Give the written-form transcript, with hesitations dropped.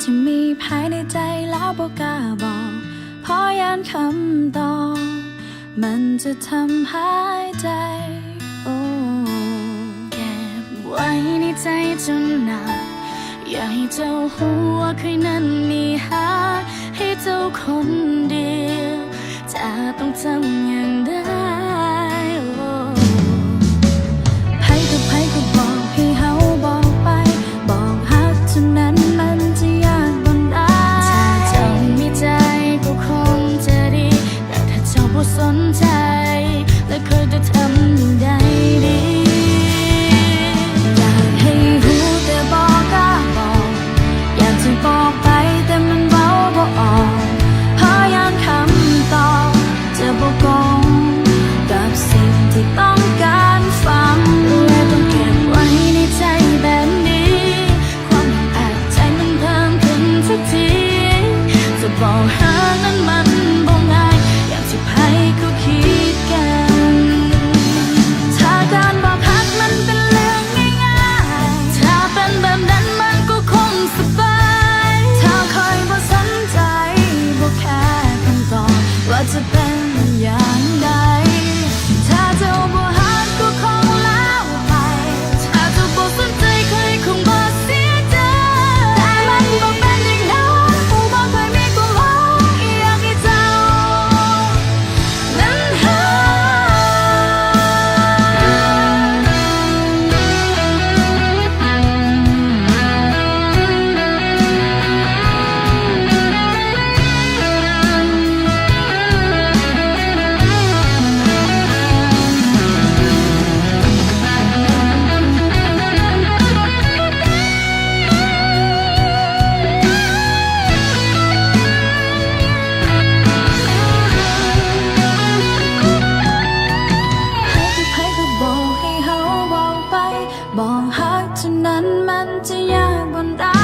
ที่มีภายในใจแล้วบ่กล้าบอกเพราะยันคำตอบมันจะทำหายใจโอ้เก็บไว้ในใจจนนานอยากให้เจ้าหัวเคยนั้นมีหาให้เจ้าคนเดียวจะต้องทำอย่างได้ไผก็ไผก็บอกให้เฮาบอกไปบอกฮักเท่านั้นมันจะยากบนได้ถ้าเจ้ามีใจก็คงจะดีแต่ถ้าเจ้าบ่สนใจแล้วเคยจะทำอย่างใดดีอยากให้รู้แต่บอกกล้าบอกอยากจะบอกไปแต่มันเว้าบ่ออกเพราะยังคำตอบจะบ่กงกับสิ่งที่ต้องการฟังและต้องเก็บไว้ในใจแบบนี้ความอัดใจมันเพิ่มขึ้นทุกทีจะบอกหานั้นมันบ่ง่ายอย่างที่ไผเขาคิดกันถ้าการบอกฮักมันเป็นเรื่องง่ายๆถ้าเป็นแบบนั้นมันก็คงสบายถ้าคอยบ่สนใจบ่แค่คำตอบว่าจะเป็นอย่างใดถ้าเจ้าบ่ฮักก็คงแล้วไปถ้าเจ้าบ่สนใจเคยคงบ่เสียใจแต่มันบ่เป็นอย่างนั้นผู้บ่เคยมีความหวังอยากให้เจ้านั้นหาไผก็บอกให้เฮาบอกไปบอกฮักเท่านั้นมันจะยากบนได้